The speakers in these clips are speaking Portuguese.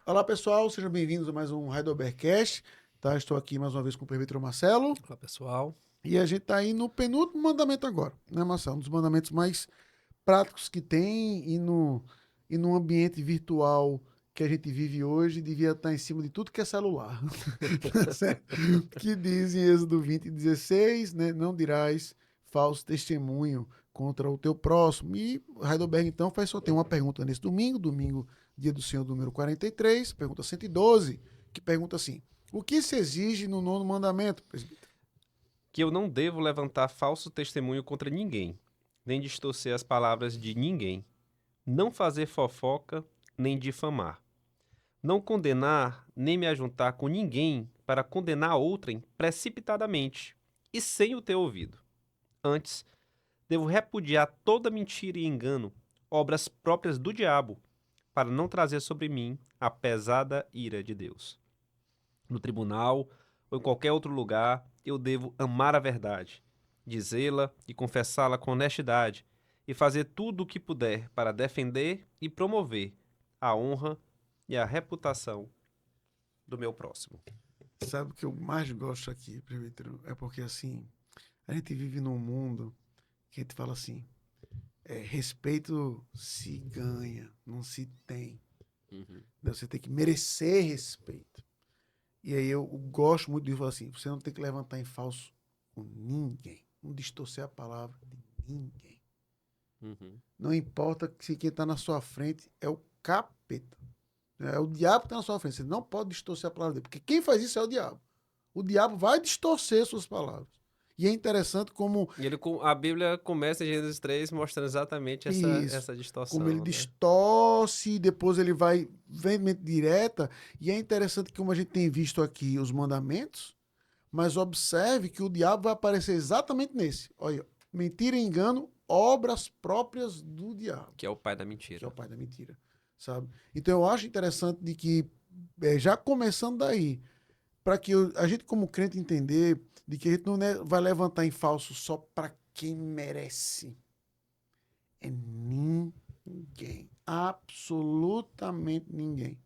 Olá, pessoal, sejam bem-vindos a mais um Heidelbergcast. Tá? Estou aqui mais uma vez com o presbítero Marcelo. Olá, pessoal. E a gente está aí no penúltimo mandamento agora, né, Marcelo? Um dos mandamentos mais práticos que tem e no ambiente virtual que a gente vive hoje, devia estar em cima de tudo que é celular. Tá certo? Que diz em Êxodo 20:16, né? Não dirás falso testemunho contra o teu próximo. E Heidelberg, então, faz só tem uma pergunta nesse domingo, dia do Senhor, número 43, pergunta 112, que pergunta assim: o que se exige no nono mandamento, presbítero? Que eu não devo levantar falso testemunho contra ninguém, nem distorcer as palavras de ninguém, não fazer fofoca, nem difamar, não condenar, nem me ajuntar com ninguém para condenar outrem precipitadamente e sem o ter ouvido. Antes, devo repudiar toda mentira e engano, obras próprias do diabo, para não trazer sobre mim a pesada ira de Deus. No tribunal ou em qualquer outro lugar, eu devo amar a verdade, dizê-la e confessá-la com honestidade, e fazer tudo o que puder para defender e promover a honra e a reputação do meu próximo. Sabe o que eu mais gosto aqui, presbítero? É porque, assim, a gente vive num mundo que a gente fala assim: respeito se ganha, não se tem. Você tem que merecer respeito. E aí eu gosto muito de falar assim: você não tem que levantar em falso com ninguém. Não distorcer a palavra de ninguém. Uhum. Não importa se quem está na sua frente é o capeta. É o diabo que está na sua frente. Você não pode distorcer a palavra dele. Porque quem faz isso é o diabo. O diabo vai distorcer suas palavras. E é interessante como A Bíblia começa em Gênesis 3 mostrando exatamente isso, essa como ele distorção, né? distorce, depois ele vai vem direta. E é interessante como a gente tem visto aqui os mandamentos, mas observe que o diabo vai aparecer exatamente nesse. Olha, mentira e engano, obras próprias do diabo, Que é o pai da que é o mentira. pai da mentira, sabe? Então eu acho interessante de que, já começando daí, para que a gente como crente entender de que a gente não vai levantar em falso só para quem merece. É ninguém. Absolutamente ninguém.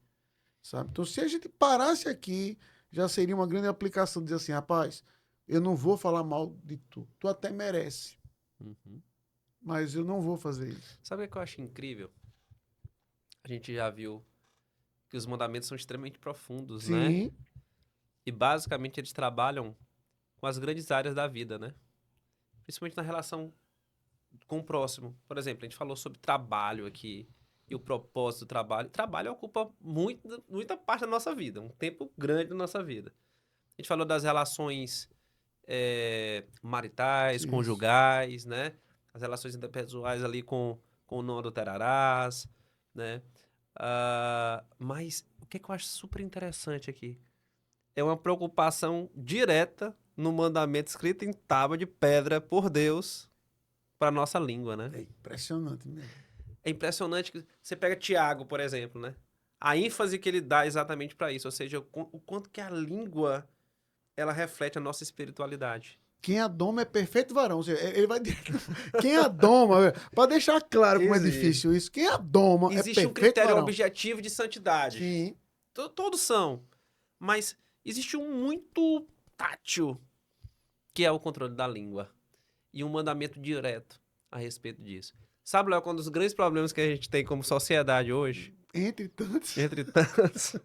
Sabe? Então, se a gente parasse aqui, já seria uma grande aplicação. Dizer assim, rapaz, eu não vou falar mal de tu. Tu até merece, Uhum. mas eu não vou fazer isso. Sabe o que eu acho incrível? A gente já viu que os mandamentos são extremamente profundos, né? Sim, E basicamente eles trabalham com as grandes áreas da vida, né? Principalmente na relação com o próximo. Por exemplo, a gente falou sobre trabalho aqui e o propósito do trabalho. Trabalho ocupa muita parte da nossa vida, um tempo grande da nossa vida. A gente falou das relações maritais, isso. conjugais, né? As relações interpessoais ali com o não adulterarás, né? Mas o que eu acho super interessante aqui? É uma preocupação direta no mandamento escrito em tábua de pedra por Deus para nossa língua, né? É impressionante mesmo. É impressionante que você pega Tiago, por exemplo, né? A ênfase que ele dá exatamente para isso, ou seja, o quanto que a língua ela reflete a nossa espiritualidade. Quem adoma é perfeito varão. Ou seja, ele vai. Quem adoma, para deixar claro como é Existe. difícil isso, quem adoma é Existe um perfeito critério varão. objetivo de santidade. Sim. Todos são. Mas existe um muito tátil, que é o controle da língua. E um mandamento direto a respeito disso. Sabe, Léo, um dos grandes problemas que a gente tem como sociedade hoje, Entre tantos. entre tantos,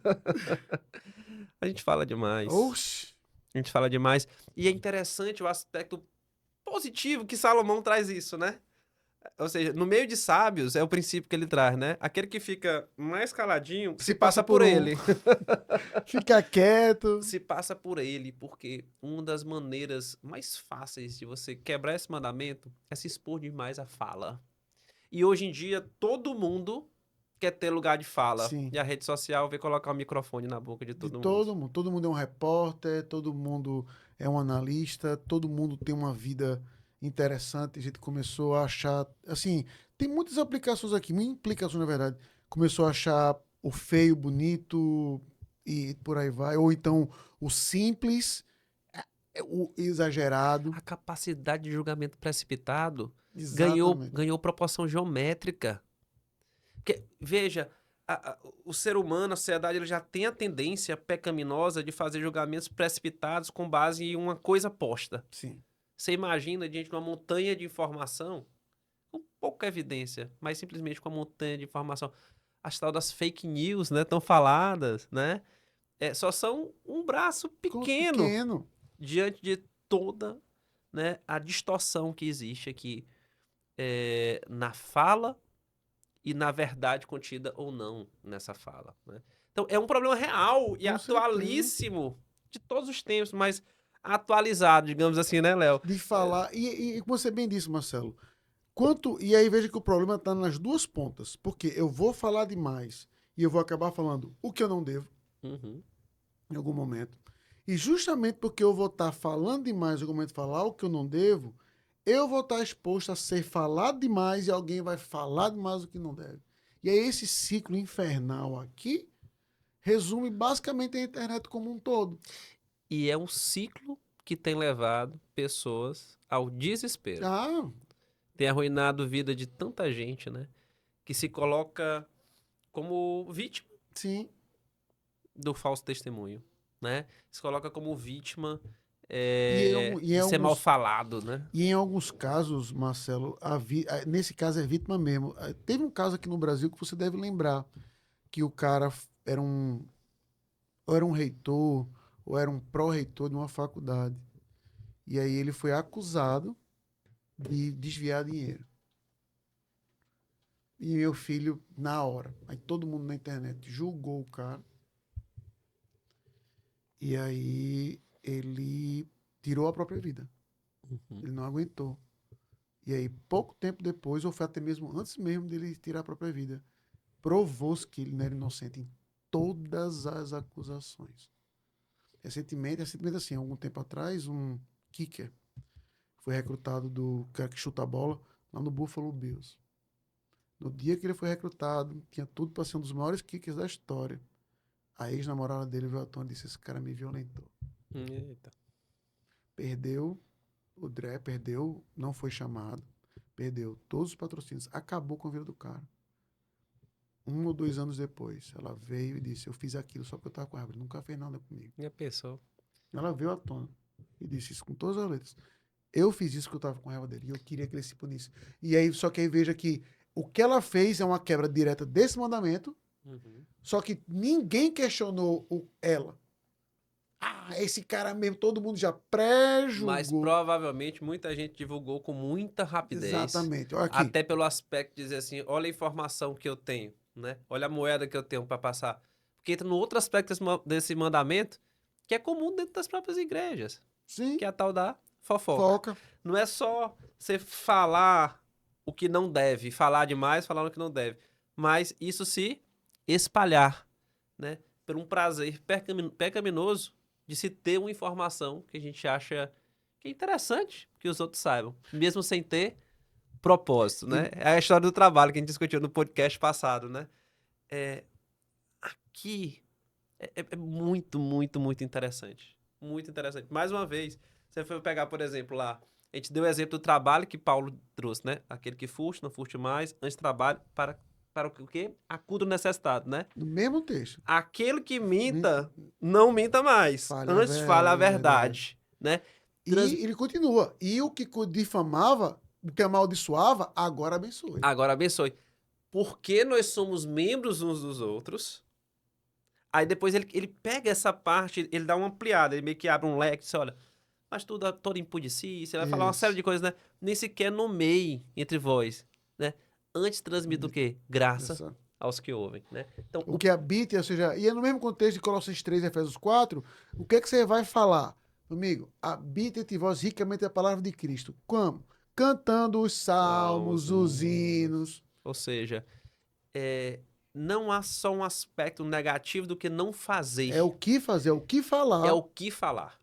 a gente fala demais. Oxi. A gente fala demais. E é interessante o aspecto positivo que Salomão traz isso, né? Ou seja, no meio de sábios é o princípio que ele traz, né? Aquele que fica mais caladinho se passa por um. ele. Fica quieto. Se passa por ele, porque uma das maneiras mais fáceis de você quebrar esse mandamento é se expor demais à fala. E hoje em dia, todo mundo quer ter lugar de fala. Sim. E a rede social vem colocar o microfone na boca de De todo mundo. todo mundo. Todo mundo é um repórter, todo mundo é um analista, todo mundo tem uma vida interessante. A gente começou a achar. Assim, tem muitas aplicações aqui, muitas implicações, na verdade. Começou a achar o feio, bonito e por aí vai. Ou então o simples, o exagerado. A capacidade de julgamento precipitado Exatamente. ganhou proporção geométrica. Porque, veja, o ser humano, a sociedade, ele já tem a tendência pecaminosa de fazer julgamentos precipitados com base em uma coisa posta. Sim. Você imagina diante de uma montanha de informação, com pouca evidência, mas simplesmente com uma montanha de informação. As tal das fake news, né, tão faladas, né, só são um braço pequeno diante de toda, né, a distorção que existe aqui na fala e na verdade contida ou não nessa fala, né? Então, é um problema real e Com atualíssimo de todos os tempos, mas atualizado, digamos assim, né, Léo? De falar. E como você bem disse, Marcelo, e aí veja que o problema está nas duas pontas. Porque eu vou falar demais e eu vou acabar falando o que eu não devo, Uhum. em algum momento. E justamente porque eu vou estar falando demais em algum momento, falar o que eu não devo, eu vou estar exposto a ser falado demais e alguém vai falar demais o que não deve. E aí esse ciclo infernal aqui resume basicamente a internet como um todo. E é um ciclo que tem levado pessoas ao desespero. Ah, Tem arruinado a vida de tanta gente, né? Que se coloca como vítima sim. do falso testemunho, né? Se coloca como vítima E de ser mal falado, né? E em alguns casos, Marcelo, nesse caso é vítima mesmo. Teve um caso aqui no Brasil que você deve lembrar, que o cara ou era um reitor, ou era um pró-reitor de uma faculdade. E aí ele foi acusado de desviar dinheiro. E meu filho, na hora, aí todo mundo na internet julgou o cara. E aí ele tirou a própria vida. Ele não aguentou. E aí, pouco tempo depois, ou foi até mesmo antes mesmo dele tirar a própria vida, provou-se que ele não era inocente em todas as acusações. Recentemente assim, algum tempo atrás, um kicker foi recrutado do cara que chuta a bola lá no Buffalo Bills. No dia que ele foi recrutado, tinha tudo para ser um dos maiores kickers da história. A ex-namorada dele veio à tona e disse: esse cara me violentou. Eita. Perdeu o Dré, perdeu, não foi chamado, perdeu todos os patrocínios, acabou com a vida do cara. 1 ou 2 anos depois, ela veio e disse: eu fiz aquilo só porque eu estava com a árvore, nunca fez nada comigo. E a pessoa? Ela veio à tona e disse isso com todas as letras. Eu fiz isso porque eu estava com raiva dele e eu queria que ele se punisse. E aí, só que aí veja que o que ela fez é uma quebra direta desse mandamento, só que ninguém questionou ela. Ah, esse cara mesmo, todo mundo já pré-julgou. Mas provavelmente muita gente divulgou com muita rapidez. Exatamente. Olha aqui. Até pelo aspecto de dizer assim, olha a informação que eu tenho, né? Olha a moeda que eu tenho para passar. Porque entra no outro aspecto desse mandamento, que é comum dentro das próprias igrejas. Sim. Que é a tal da fofoca. Não é só você falar o que não deve, falar demais, falar o que não deve. Mas isso se espalhar, né? Por um prazer pecaminoso de se ter uma informação que a gente acha que é interessante que os outros saibam, mesmo sem ter propósito, né? É a história do trabalho que a gente discutiu no podcast passado, né? Aqui é muito, muito, muito interessante. Muito interessante. Mais uma vez, você foi pegar, por exemplo, lá, a gente deu o exemplo do trabalho que Paulo trouxe, né? Aquele que furte, não furte mais, antes trabalho para o quê? Acuda o necessitado, né? No mesmo texto. Aquele que minta, não minta mais. Antes fale a verdade, né? E ele continua. E o que difamava, o que amaldiçoava, agora abençoe. Agora abençoe. Porque nós somos membros uns dos outros. Aí depois ele pega essa parte, ele dá uma ampliada, ele meio que abre um leque e diz, olha, mas toda impudicícia, vai falar uma série de coisas, né? Nem sequer nomeie entre vós, né? Antes transmita o quê? Graça aos que ouvem, né? Então, o que habita, ou seja, e é no mesmo contexto de Colossenses 3 e Efésios 4, o que é que você vai falar? Amigo, habita entre vós ricamente a palavra de Cristo. Como? Cantando os salmos, os hinos. Ou seja, não há só um aspecto negativo do que não fazer. É o que fazer, é o que falar. É o que falar,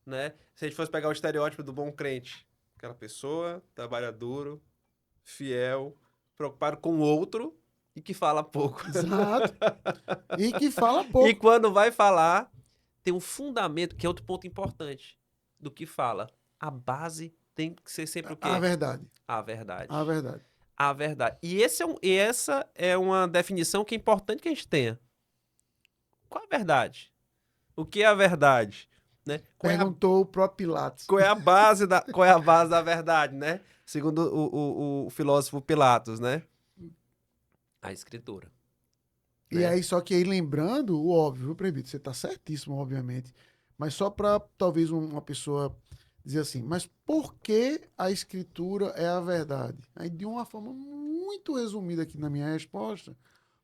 né? Se a gente fosse pegar o estereótipo do bom crente, aquela pessoa, trabalha duro, fiel, preocupado com o outro e que fala pouco. Exato. E que fala pouco. E quando vai falar, tem um fundamento, que é outro ponto importante do que fala. A base tem que ser sempre o quê? A verdade. A verdade. A verdade. a verdade. E essa é uma definição que é importante que a gente tenha. Qual é a verdade? O que é a verdade? Né? Perguntou o próprio Pilatos. Qual é a base da verdade, né? Segundo o filósofo Pilatos, né? A escritura. E Né? aí, só que aí lembrando, o óbvio, viu, presbítero? Você está certíssimo, obviamente. Mas só para talvez uma pessoa dizer assim, mas por que a escritura é a verdade? Aí, de uma forma muito resumida aqui na minha resposta,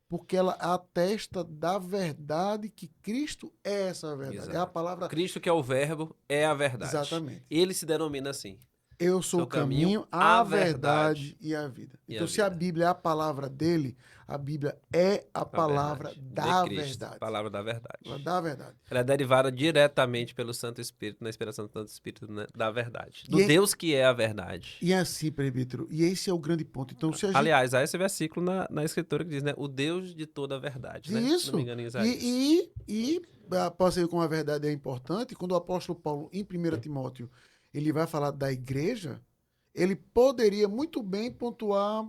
porque ela atesta da verdade que Cristo é essa verdade. É a Exato. palavra. Cristo, que é o verbo, é a verdade. Exatamente. Ele se denomina assim. Eu sou o caminho, a verdade e a vida. Então, se a Bíblia é a palavra dele, a Bíblia é a palavra da de Cristo, verdade. palavra da verdade. Ela dá a verdade. Ela é derivada diretamente pelo Santo Espírito, na inspiração do Santo Espírito, né, da verdade. Do E Deus que é a verdade. E assim, presbítero, e esse é o grande ponto. Então, se a gente... Aliás, há esse versículo na Escritura que diz, né? O Deus de toda a verdade, né? Se não me Isso. engano, em Isaías. Posso ver como a verdade é importante. Quando o apóstolo Paulo, em 1 Timóteo, ele vai falar da igreja, ele poderia muito bem pontuar: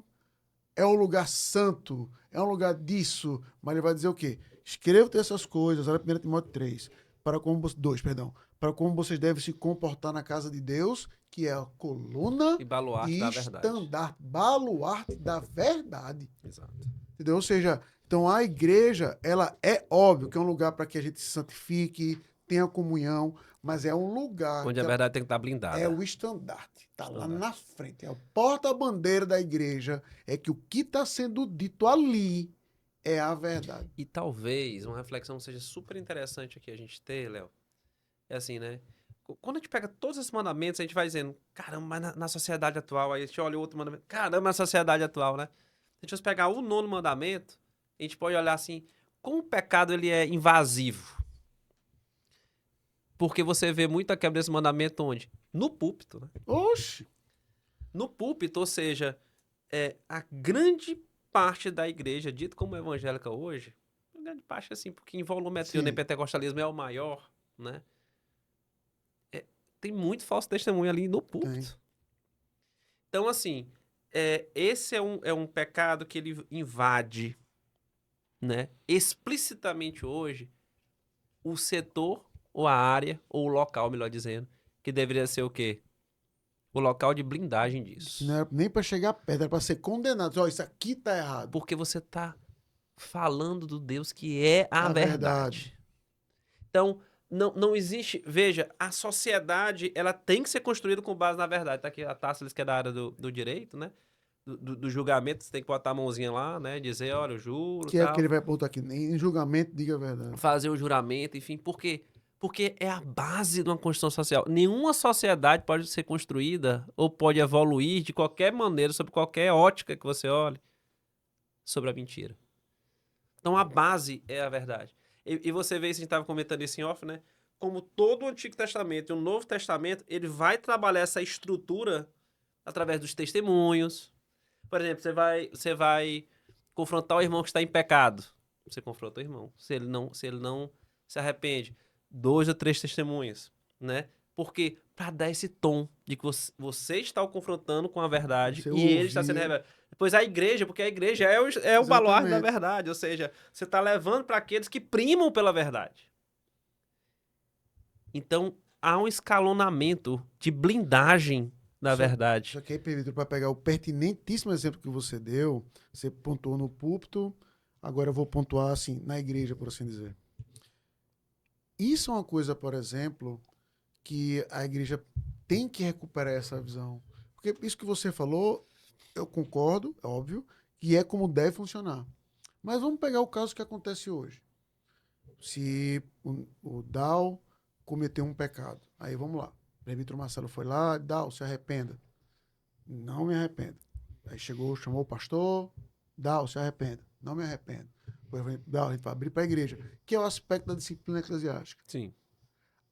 é um lugar santo, é um lugar disso, mas ele vai dizer o quê? Escrevo-te essas coisas, olha 1 Timóteo 3, para como vocês devem se comportar na casa de Deus, que é a coluna E baluarte da verdade. estandarte, baluarte da verdade. Exato. Entendeu? Ou seja, então a igreja, ela é óbvio que é um lugar para que a gente se santifique, tenha comunhão, mas é um lugar Onde que a verdade tem que estar blindada. é o estandarte. Está lá na frente. É o porta-bandeira da igreja. É que o que está sendo dito ali é a verdade. E talvez uma reflexão seja super interessante aqui a gente ter, Léo. É assim, né? Quando a gente pega todos esses mandamentos, a gente vai dizendo, caramba, mas na sociedade atual, aí a gente olha o outro mandamento, caramba, na sociedade atual, né? Se a gente fosse pegar o 9º mandamento, a gente pode olhar assim, como o pecado ele é invasivo. Porque você vê muita quebra desse mandamento onde? No púlpito, né? Oxe! No púlpito, ou seja, a grande parte da igreja, dito como evangélica hoje, a grande parte assim, porque em volumetria o neopentecostalismo é o maior, né? Tem muito falso testemunho ali no púlpito. Tem. Então, assim, esse é um pecado que ele invade, né, explicitamente hoje, o setor, ou a área, ou o local, melhor dizendo, que deveria ser o quê? O local de blindagem disso. Não era nem para chegar perto, era para ser condenado. Ó, isso aqui tá errado. Porque você está falando do Deus que é a verdade. Então, não existe... Veja, a sociedade, ela tem que ser construída com base na verdade. Tá aqui a Tácilis, que é da área do direito, né? Do julgamento, você tem que botar a mãozinha lá, né? Dizer, olha, eu juro, Que tal. é que ele vai botar aqui. Em julgamento, diga a verdade. Fazer o juramento, enfim. Por quê? Porque é a base de uma construção social. Nenhuma sociedade pode ser construída ou pode evoluir de qualquer maneira, sob qualquer ótica que você olhe, sobre a mentira. Então, a base é a verdade. E você vê, isso a gente estava comentando isso em off, né? Como todo o Antigo Testamento e o Novo Testamento, ele vai trabalhar essa estrutura através dos testemunhos. Por exemplo, você vai confrontar o irmão que está em pecado. Você confronta o irmão. Se ele não se arrepende, 2 ou 3 testemunhas, né? Porque para dar esse tom de que você está o confrontando com a verdade e ele está sendo rebelde. Depois a igreja, porque a igreja é o baluarte da verdade, ou seja, você está levando para aqueles que primam pela verdade. Então, há um escalonamento de blindagem da verdade. Só que aí, Pedro, para pegar o pertinentíssimo exemplo que você deu, você pontuou no púlpito, agora eu vou pontuar assim, na igreja, por assim dizer. Isso é uma coisa, por exemplo, que a igreja tem que recuperar essa visão. Porque isso que você falou, eu concordo, é óbvio, que é como deve funcionar. Mas vamos pegar o caso que acontece hoje. Se o Dal cometeu um pecado, aí vamos lá. O presbítero Marcelo foi lá, Dal, se arrependa. Não me arrependo. Aí chegou, chamou o pastor, Dal, se arrependa. Não me arrependo. Dal, a gente vai abrir para a igreja, que é o aspecto da disciplina eclesiástica. Sim.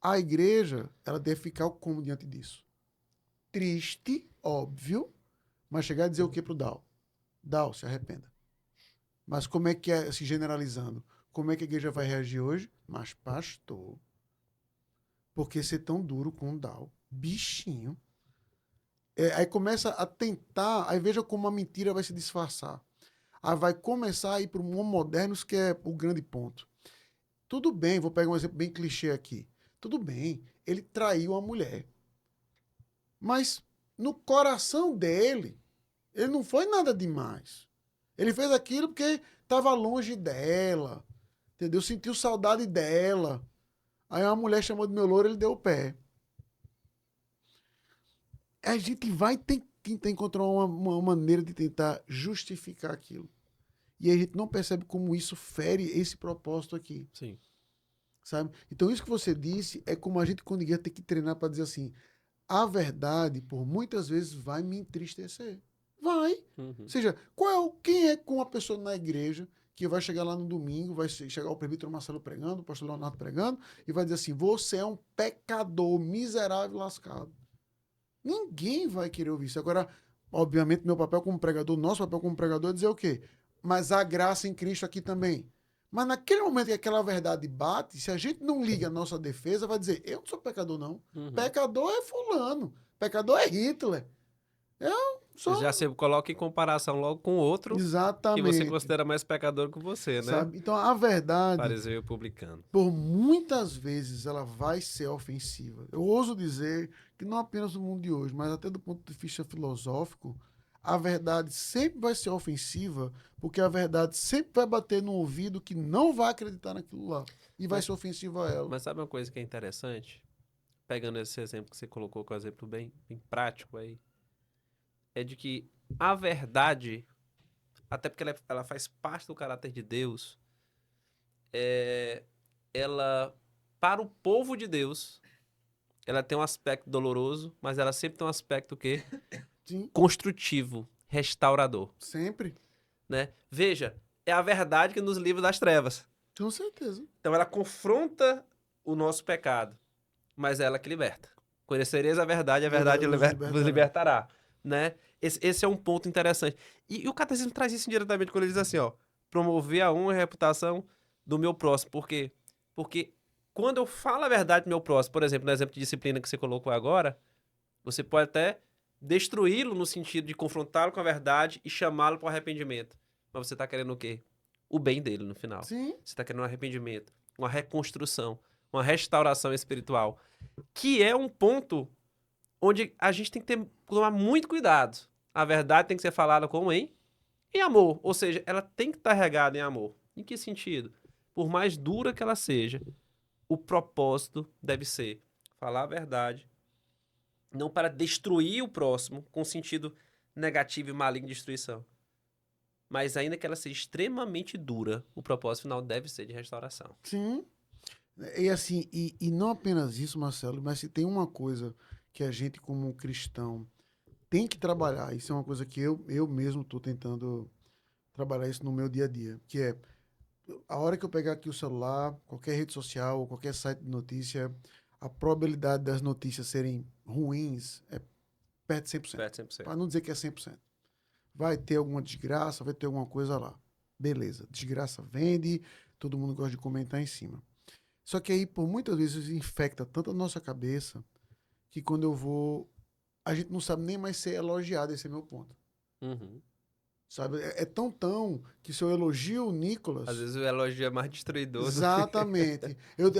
A igreja, ela deve ficar como diante disso? Triste, óbvio, mas chegar a dizer o que pro Dal? Dal, se arrependa. Mas como é que é, se generalizando? Como é que a igreja vai reagir hoje? Mas, pastor, por que ser tão duro com o Dal? Bichinho. Aí começa a tentar, aí veja como a mentira vai se disfarçar. Aí vai começar a ir para o mundo moderno, que é o grande ponto. Tudo bem, vou pegar um exemplo bem clichê aqui. Tudo bem, ele traiu a mulher. Mas no coração dele, ele não foi nada demais. Ele fez aquilo porque estava longe dela, entendeu? Sentiu saudade dela. Aí uma mulher chamou de meu louro, ele deu o pé. A gente vai tentar encontrar uma maneira de tentar justificar aquilo. E a gente não percebe como isso fere esse propósito aqui. Sim. Sabe? Então, isso que você disse é como a gente, quando ia ter que treinar para dizer assim: a verdade, por muitas vezes, vai me entristecer. Vai. Uhum. Ou seja, quem é com uma pessoa na igreja que vai chegar lá no domingo, vai chegar o presbítero Marcelo pregando, o pastor Leonardo pregando, e vai dizer assim: você é um pecador, miserável, lascado. Ninguém vai querer ouvir isso. Agora, obviamente, meu papel como pregador, nosso papel como pregador é dizer o quê? Mas há graça em Cristo aqui também. Mas naquele momento que aquela verdade bate, se a gente não liga a nossa defesa, vai dizer: eu não sou pecador, não. Uhum. Pecador é fulano. Pecador é Hitler. Eu sou. Já se coloca em comparação logo com outro que você Exatamente. considera mais pecador que você, né? Sabe? Então, a verdade, Fariseu e publicano. por muitas vezes, ela vai ser ofensiva. Eu ouso dizer que não apenas no mundo de hoje, mas até do ponto de vista filosófico, a verdade sempre vai ser ofensiva, porque a verdade sempre vai bater no ouvido que não vai acreditar naquilo lá. E vai ser ofensiva a ela. Mas sabe uma coisa que é interessante? Pegando esse exemplo que você colocou, que é um exemplo bem prático aí, é de que a verdade, até porque ela faz parte do caráter de Deus, ela, para o povo de Deus, ela tem um aspecto doloroso, mas ela sempre tem um aspecto o quê? Sim, Construtivo, restaurador, sempre. né? Veja, é a verdade que nos livra das trevas. Com certeza. Então ela confronta o nosso pecado, mas é ela que liberta. Conhecereis a verdade vos libertará, né? Esse é um ponto interessante. E o catecismo traz isso indiretamente quando ele diz assim, ó, promover a honra e a reputação do meu próximo. Por quê? Porque quando eu falo a verdade do meu próximo, por exemplo, no exemplo de disciplina que você colocou agora, você pode até destruí-lo no sentido de confrontá-lo com a verdade e chamá-lo para o arrependimento. Mas você está querendo o quê? O bem dele no final. Sim. Você está querendo um arrependimento, uma reconstrução, uma restauração espiritual, que é um ponto onde a gente tem que tomar muito cuidado. A verdade tem que ser falada como em amor, ou seja, ela tem que estar regada em amor. Em que sentido? Por mais dura que ela seja, o propósito deve ser falar a verdade, não para destruir o próximo com sentido negativo e maligno de destruição. Mas ainda que ela seja extremamente dura, o propósito final deve ser de restauração. Sim. E assim, e não apenas isso, Marcelo, mas se tem uma coisa que a gente, como cristão, tem que trabalhar, isso é uma coisa que eu mesmo estou tentando trabalhar isso no meu dia a dia, que é a hora que eu pegar aqui o celular, qualquer rede social, qualquer site de notícia, a probabilidade das notícias serem ruins é perto de 100%. Perto 100%. Para não dizer que é 100%. Vai ter alguma desgraça, vai ter alguma coisa lá. Beleza, desgraça vende, todo mundo gosta de comentar em cima. Só que aí, por muitas vezes, infecta tanto a nossa cabeça que quando eu vou. A gente não sabe nem mais ser elogiado, esse é meu ponto. Uhum. Sabe? É tão que se eu elogio o Nicolas. Às vezes o elogio é mais destruidor. Exatamente. Eu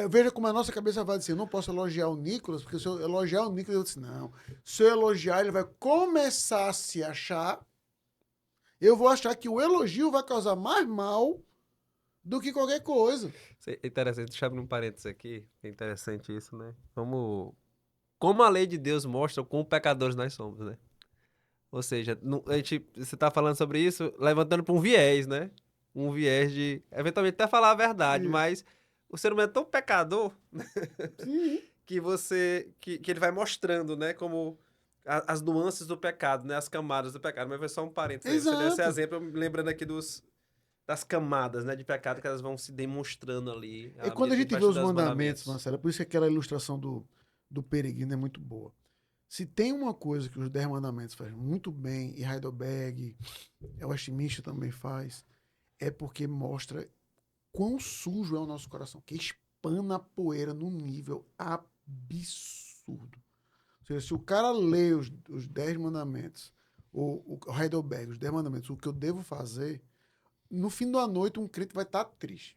vejo como a nossa cabeça vai dizer: eu não posso elogiar o Nicolas, porque se eu elogiar o Nicolas, eu disse: não. Se eu elogiar, ele vai começar a se achar. Eu vou achar que o elogio vai causar mais mal do que qualquer coisa. É interessante, deixa eu abrir um parênteses aqui. É interessante isso, né? Como a lei de Deus mostra o quão pecadores nós somos, né? Ou seja, você tá falando sobre isso levantando para um viés, né? Um viés de, eventualmente, até falar a verdade, Sim. mas o ser humano é tão pecador Sim. que ele vai mostrando, né? Como as nuances do pecado, né? As camadas do pecado. Mas foi só um parênteses aí. Você deu esse Exato. exemplo, eu me lembrando aqui das camadas, né? De pecado que elas vão se demonstrando ali. É À quando a medida que gente vai vê os estudando mandamentos, Marcelo, por isso que aquela ilustração do peregrino é muito boa. Se tem uma coisa que os 10 mandamentos fazem muito bem, e Heidelberg, Westminster também faz, é porque mostra quão sujo é o nosso coração, que espana a poeira num nível absurdo. Ou seja, se o cara lê os 10 mandamentos, o Heidelberg, os 10 mandamentos, o que eu devo fazer, no fim da noite um crente vai estar triste.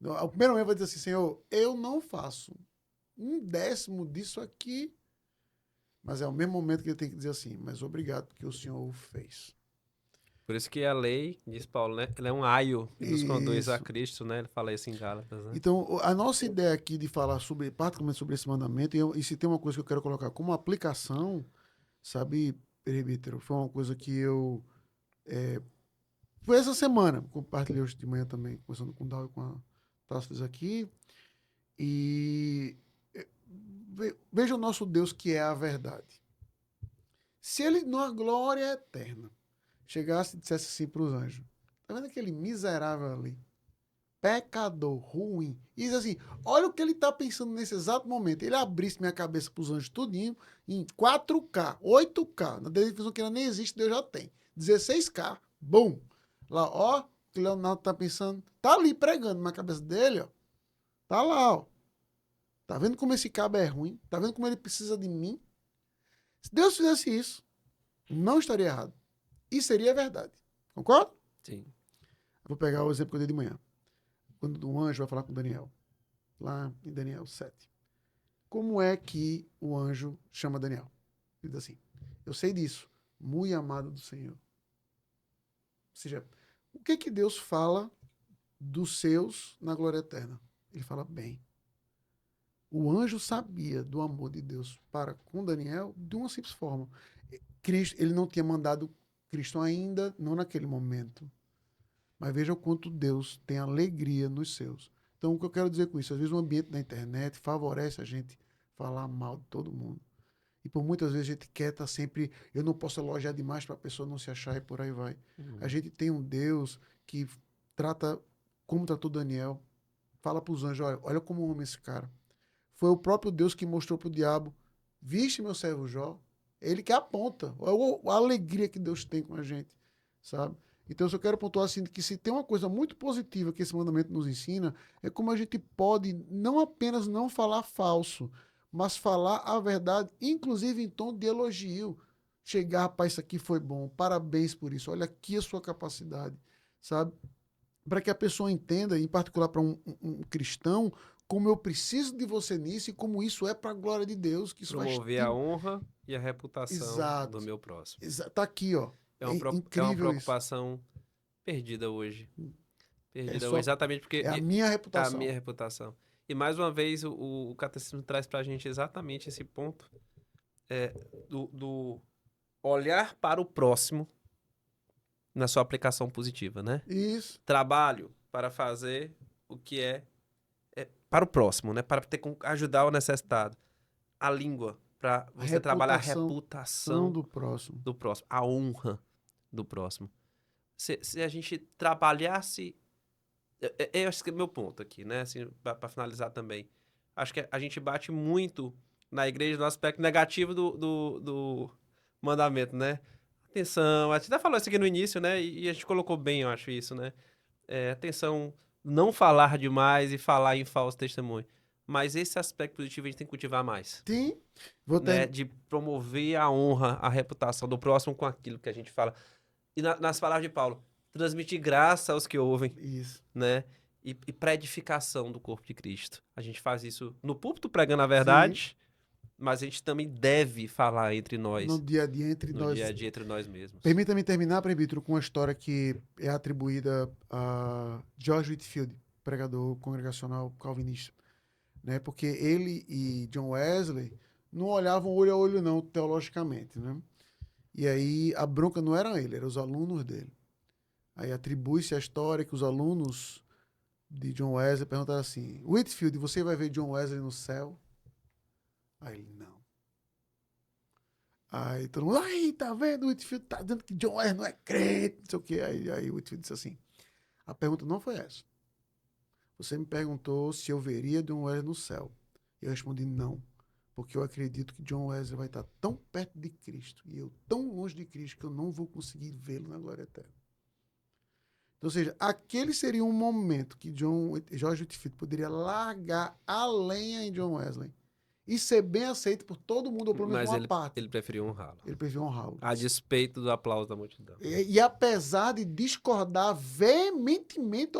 O primeiro momento vai dizer assim, Senhor, eu não faço 1/10 disso aqui, mas é o mesmo momento que ele tem que dizer assim, mas obrigado porque o Senhor o fez. Por isso que a lei, diz Paulo, né? Ela é um aio que nos conduz a Isso. Cristo, né? Ele fala isso em Gálatas, né? Então, a nossa ideia aqui de falar sobre, particularmente sobre esse mandamento, e se tem uma coisa que eu quero colocar como aplicação, sabe, presbítero, foi uma coisa que eu. Foi essa semana, compartilhei hoje de manhã também, conversando com o Dal e com a Tassos aqui, e veja o nosso Deus que é a verdade. Se ele, numa glória eterna, chegasse e dissesse assim para os anjos, tá vendo aquele miserável ali? Pecador, ruim. E diz assim: olha o que ele está pensando nesse exato momento. Ele abrisse minha cabeça para os anjos tudinho em 4K, 8K. Na televisão que ainda nem existe, Deus já tem. 16K, bum. Lá, ó, o que o Leonardo está pensando. Tá ali pregando na cabeça dele, ó. Tá lá, ó. Tá vendo como esse cabo é ruim? Tá vendo como ele precisa de mim? Se Deus fizesse isso, não estaria errado. E seria verdade. Concorda? Sim. Vou pegar o exemplo que eu dei de manhã. Quando um anjo vai falar com Daniel, lá em Daniel 7. Como é que o anjo chama Daniel? Ele diz assim: eu sei disso, muito amado do Senhor. Ou seja, o que Deus fala dos seus na glória eterna? Ele fala bem. O anjo sabia do amor de Deus para com Daniel de uma simples forma. Cristo, ele não tinha mandado Cristo ainda, não naquele momento. Mas veja o quanto Deus tem alegria nos seus. Então, o que eu quero dizer com isso? Às vezes o ambiente da internet favorece a gente falar mal de todo mundo. E por muitas vezes a gente quer estar sempre... Eu não posso elogiar demais para a pessoa não se achar e por aí vai. A gente tem um Deus que trata como tratou Daniel. Fala para os anjos, olha como eu amo esse cara. Foi o próprio Deus que mostrou para o diabo, viste meu servo Jó? Ele que aponta. Olha a alegria que Deus tem com a gente, sabe? Então, eu só quero pontuar assim, que se tem uma coisa muito positiva que esse mandamento nos ensina, é como a gente pode não apenas não falar falso, mas falar a verdade, inclusive em tom de elogio. Chegar, rapaz, isso aqui foi bom, parabéns por isso, olha aqui a sua capacidade, sabe? Para que a pessoa entenda, em particular para um cristão, como eu preciso de você nisso e como isso é para a glória de Deus, que isso faz... Promover a honra e a reputação do Exato. meu próximo. Tá aqui, ó. É É uma incrível isso. preocupação perdida hoje. É Perdida hoje, só exatamente porque é a minha é a minha reputação. reputação. E mais uma vez, o catecismo traz pra gente exatamente esse ponto do olhar para o próximo na sua aplicação positiva, né? Isso. Trabalho para fazer o que é para o próximo, né? Para ajudar o necessitado. A língua, para você trabalhar a Reputação reputação do próximo. do próximo, a honra do próximo. Se a gente trabalhasse. Eu acho que é meu ponto aqui, né? Assim, para finalizar também. Acho que a gente bate muito na igreja no aspecto negativo do mandamento, né? Atenção, a gente até falou isso aqui no início, né? E a gente colocou bem, eu acho, isso, né? Atenção, não falar demais e falar em falso testemunho. Mas esse aspecto positivo a gente tem que cultivar mais, Sim. Vou né? ter... De promover a honra, a reputação do próximo com aquilo que a gente fala. E nas palavras de Paulo, transmitir graça aos que ouvem, Isso. né? E para edificação do corpo de Cristo. A gente faz isso no púlpito pregando a Sim. verdade, mas a gente também deve falar entre No nós, dia a dia entre no dia nós. a dia entre nós mesmos. Permita-me terminar, presbítero, com uma história que é atribuída a George Whitefield, pregador congregacional calvinista, né? Porque ele e John Wesley não olhavam olho a olho não, teologicamente, né? E aí a bronca não eram ele, eram os alunos dele. Aí atribui-se a história que os alunos de John Wesley perguntaram assim: Whitefield, você vai ver John Wesley no céu? Aí ele, não. Aí todo mundo, aí, tá vendo? O Whitefield tá dizendo que John Wesley não é crente, não sei o quê. Aí o Whitefield disse assim: a pergunta não foi essa. Você me perguntou se eu veria John Wesley no céu. Eu respondi não, porque eu acredito que John Wesley vai estar tão perto de Cristo e eu tão longe de Cristo que eu não vou conseguir vê-lo na glória eterna. Então, ou seja, aquele seria um momento que George Whitefield poderia largar a lenha em John Wesley e ser bem aceito por todo mundo, ou pelo menos Mas uma parte. ele preferiu honrá-lo. Ele preferiu honrá-lo. A despeito do aplauso da multidão. E apesar de discordar veementemente,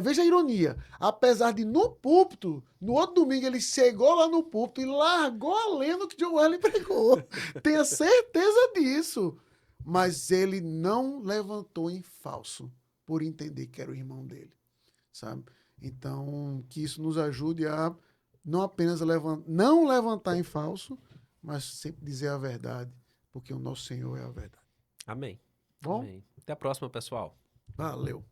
veja a ironia, apesar de no púlpito, no outro domingo ele chegou lá no púlpito e largou a lenda que John Wesley pregou. Tenha certeza disso. Mas ele não levantou em falso por entender que era o irmão dele, sabe? Então, que isso nos ajude a não apenas não levantar em falso, mas sempre dizer a verdade, porque o nosso Senhor é a verdade. Amém. Bom? Amém. Até a próxima, pessoal. Valeu.